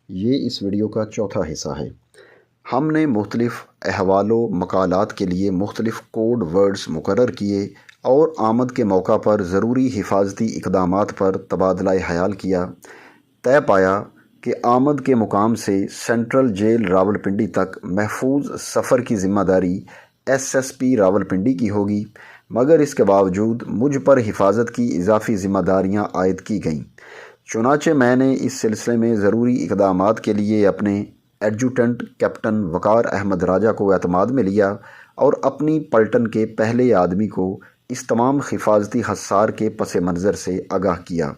یہ اس ویڈیو کا چوتھا حصہ ہے۔ ہم نے مختلف احوال و مقالات کے لیے مختلف کوڈ ورڈز مقرر کیے اور آمد کے موقع پر ضروری حفاظتی اقدامات پر تبادلہ خیال کیا۔ طے پایا کہ آمد کے مقام سے سینٹرل جیل راولپنڈی تک محفوظ سفر کی ذمہ داری SSP راولپنڈی کی ہوگی، مگر اس کے باوجود مجھ پر حفاظت کی اضافی ذمہ داریاں عائد کی گئیں۔ چنانچہ میں نے اس سلسلے میں ضروری اقدامات کے لیے اپنے ایڈجوٹنٹ کیپٹن وقار احمد راجہ کو اعتماد میں لیا اور اپنی پلٹن کے پہلے آدمی کو اس تمام حفاظتی خسار کے پس منظر سے آگاہ کیا۔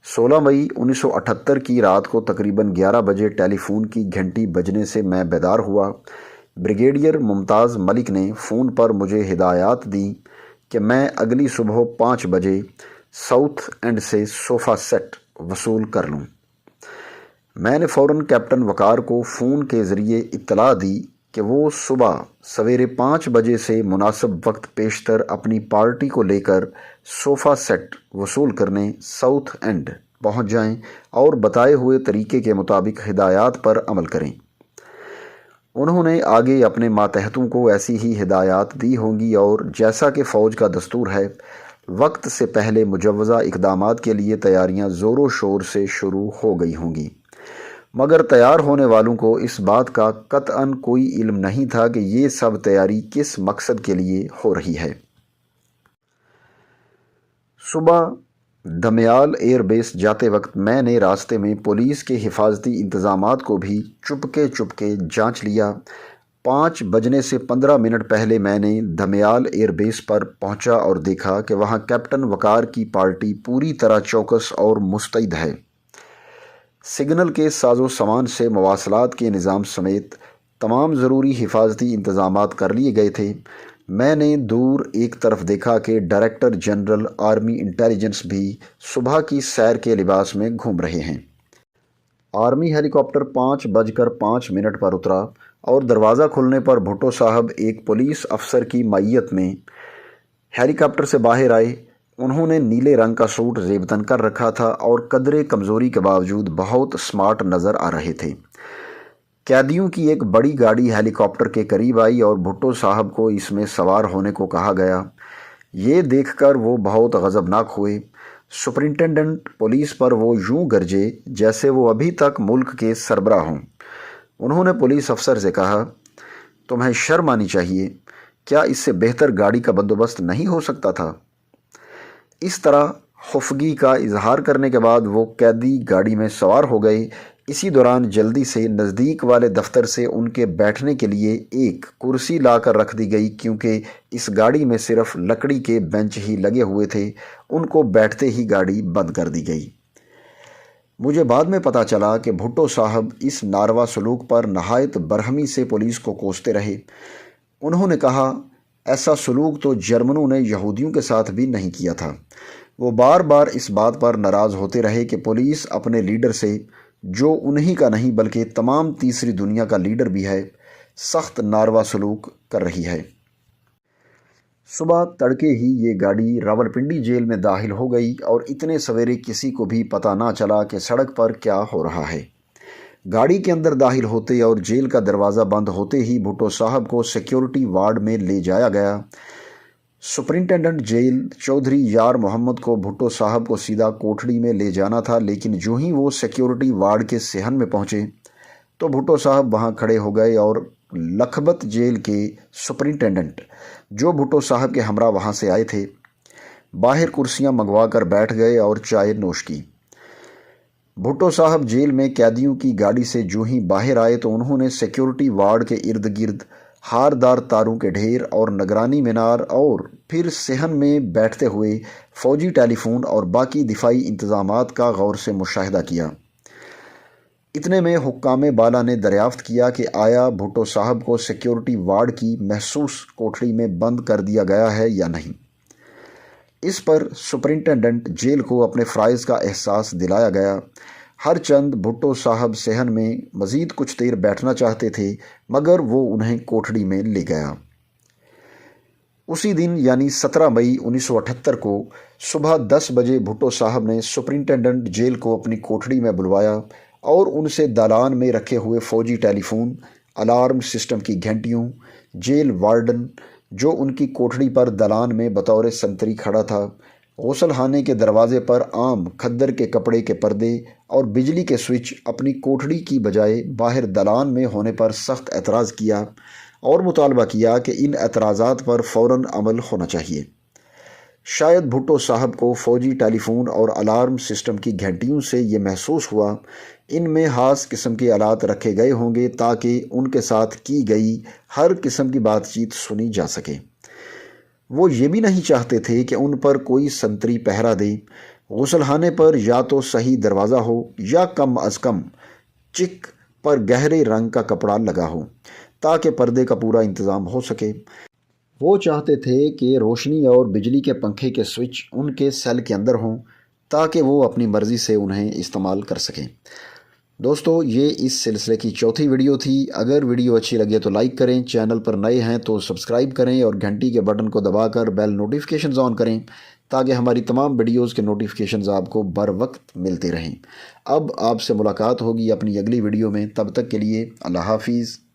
16 مئی 1978 کی رات کو تقریباً 11 بجے ٹیلی فون کی گھنٹی بجنے سے میں بیدار ہوا۔ بریگیڈیئر ممتاز ملک نے فون پر مجھے ہدایات دیں کہ میں اگلی صبح 5 بجے ساؤتھ اینڈ سے صوفہ سیٹ وصول کر لوں۔ میں نے فوراً کیپٹن وقار کو فون کے ذریعے اطلاع دی کہ وہ صبح سویرے 5 بجے سے مناسب وقت پیشتر اپنی پارٹی کو لے کر صوفہ سیٹ وصول کرنے ساؤتھ اینڈ پہنچ جائیں اور بتائے ہوئے طریقے کے مطابق ہدایات پر عمل کریں۔ انہوں نے آگے اپنے ماتحتوں کو ایسی ہی ہدایات دی ہوں گی اور جیسا کہ فوج کا دستور ہے، وقت سے پہلے مجوزہ اقدامات کے لیے تیاریاں زور و شور سے شروع ہو گئی ہوں گی، مگر تیار ہونے والوں کو اس بات کا قطعاً کوئی علم نہیں تھا کہ یہ سب تیاری کس مقصد کے لیے ہو رہی ہے۔ صبح دمیال ایئر بیس جاتے وقت میں نے راستے میں پولیس کے حفاظتی انتظامات کو بھی چپکے جانچ لیا۔ 5 بجنے سے 15 منٹ پہلے میں نے دمیال ایئر بیس پر پہنچا اور دیکھا کہ وہاں کیپٹن وقار کی پارٹی پوری طرح چوکس اور مستعد ہے۔ سگنل کے ساز و سامان سے مواصلات کے نظام سمیت تمام ضروری حفاظتی انتظامات کر لیے گئے تھے۔ میں نے دور ایک طرف دیکھا کہ ڈائریکٹر جنرل آرمی انٹیلیجنس بھی صبح کی سیر کے لباس میں گھوم رہے ہیں۔ آرمی ہیلی کاپٹر 5:05 پر اترا اور دروازہ کھلنے پر بھٹو صاحب ایک پولیس افسر کی معیت میں ہیلی کاپٹر سے باہر آئے۔ انہوں نے نیلے رنگ کا سوٹ زیبتن کر رکھا تھا اور قدرے کمزوری کے باوجود بہت سمارٹ نظر آ رہے تھے۔ قیدیوں کی ایک بڑی گاڑی ہیلی کاپٹر کے قریب آئی اور بھٹو صاحب کو اس میں سوار ہونے کو کہا گیا۔ یہ دیکھ کر وہ بہت غضبناک ہوئے۔ سپرنٹنڈنٹ پولیس پر وہ یوں گرجے جیسے وہ ابھی تک ملک کے سربراہ ہوں۔ انہوں نے پولیس افسر سے کہا، تمہیں شرم آنی چاہیے، کیا اس سے بہتر گاڑی کا بندوبست نہیں ہو سکتا تھا؟ اس طرح خفگی کا اظہار کرنے کے بعد وہ قیدی گاڑی میں سوار ہو گئے۔ اسی دوران جلدی سے نزدیک والے دفتر سے ان کے بیٹھنے کے لیے ایک کرسی لا کر رکھ دی گئی، کیونکہ اس گاڑی میں صرف لکڑی کے بینچ ہی لگے ہوئے تھے۔ ان کو بیٹھتے ہی گاڑی بند کر دی گئی۔ مجھے بعد میں پتہ چلا کہ بھٹو صاحب اس ناروا سلوک پر نہایت برہمی سے پولیس کو کوستے رہے۔ انہوں نے کہا، ایسا سلوک تو جرمنوں نے یہودیوں کے ساتھ بھی نہیں کیا تھا۔ وہ بار بار اس بات پر ناراض ہوتے رہے کہ پولیس اپنے لیڈر سے، جو انہی کا نہیں بلکہ تمام تیسری دنیا کا لیڈر بھی ہے، سخت ناروا سلوک کر رہی ہے۔ صبح تڑکے ہی یہ گاڑی راولپنڈی جیل میں داخل ہو گئی اور اتنے سویرے کسی کو بھی پتہ نہ چلا کہ سڑک پر کیا ہو رہا ہے۔ گاڑی کے اندر داخل ہوتے اور جیل کا دروازہ بند ہوتے ہی بھٹو صاحب کو سیکیورٹی وارڈ میں لے جایا گیا۔ سپرنٹنڈنٹ جیل چودھری یار محمد کو بھٹو صاحب کو سیدھا کوٹھڑی میں لے جانا تھا، لیکن جو ہی وہ سیکیورٹی وارڈ کے صحن میں پہنچے تو بھٹو صاحب وہاں کھڑے ہو گئے اور لکھپت جیل کے سپرنٹنڈنٹ، جو بھٹو صاحب کے ہمراہ وہاں سے آئے تھے، باہر کرسیاں منگوا کر بیٹھ گئے اور چائے نوش کی۔ بھٹو صاحب جیل میں قیدیوں کی گاڑی سے جو ہی باہر آئے تو انہوں نے سیکیورٹی وارڈ کے ارد گرد ہاردار تاروں کے ڈھیر اور نگرانی مینار اور پھر صحن میں بیٹھتے ہوئے فوجی ٹیلی فون اور باقی دفاعی انتظامات کا غور سے مشاہدہ کیا۔ اتنے میں حکام بالا نے دریافت کیا کہ آیا بھٹو صاحب کو سیکیورٹی وارڈ کی محسوس کوٹھڑی میں بند کر دیا گیا ہے یا نہیں۔ اس پر سپرنٹنڈنٹ جیل کو اپنے فرائض کا احساس دلایا گیا۔ ہر چند بھٹو صاحب صحن میں مزید کچھ دیر بیٹھنا چاہتے تھے، مگر وہ انہیں کوٹھڑی میں لے گیا۔ اسی دن یعنی 17 مئی 1978 کو صبح 10 بجے بھٹو صاحب نے سپرنٹنڈنٹ جیل کو اپنی کوٹھڑی میں بلوایا اور ان سے دالان میں رکھے ہوئے فوجی ٹیلی فون، الارم سسٹم کی گھنٹیوں، جیل وارڈن جو ان کی کوٹھڑی پر دالان میں بطور سنتری کھڑا تھا، غسل خانے کے دروازے پر عام کھدر کے کپڑے کے پردے اور بجلی کے سوئچ اپنی کوٹھڑی کی بجائے باہر دالان میں ہونے پر سخت اعتراض کیا اور مطالبہ کیا کہ ان اعتراضات پر فوراً عمل ہونا چاہیے۔ شاید بھٹو صاحب کو فوجی ٹیلی فون اور الارم سسٹم کی گھنٹیوں سے یہ محسوس ہوا ان میں خاص قسم کے آلات رکھے گئے ہوں گے تاکہ ان کے ساتھ کی گئی ہر قسم کی بات چیت سنی جا سکے۔ وہ یہ بھی نہیں چاہتے تھے کہ ان پر کوئی سنتری پہرا دے۔ غسل خانے پر یا تو صحیح دروازہ ہو یا کم از کم چک پر گہرے رنگ کا کپڑا لگا ہو تاکہ پردے کا پورا انتظام ہو سکے۔ وہ چاہتے تھے کہ روشنی اور بجلی کے پنکھے کے سوئچ ان کے سیل کے اندر ہوں تاکہ وہ اپنی مرضی سے انہیں استعمال کر سکیں۔ دوستو، یہ اس سلسلے کی چوتھی ویڈیو تھی۔ اگر ویڈیو اچھی لگے تو لائک کریں، چینل پر نئے ہیں تو سبسکرائب کریں اور گھنٹی کے بٹن کو دبا کر بیل نوٹیفیکیشنز آن کریں تاکہ ہماری تمام ویڈیوز کے نوٹیفیکیشنز آپ کو بر وقت ملتے رہیں۔ اب آپ سے ملاقات ہوگی اپنی اگلی ویڈیو میں، تب تک کے لیے اللہ حافظ۔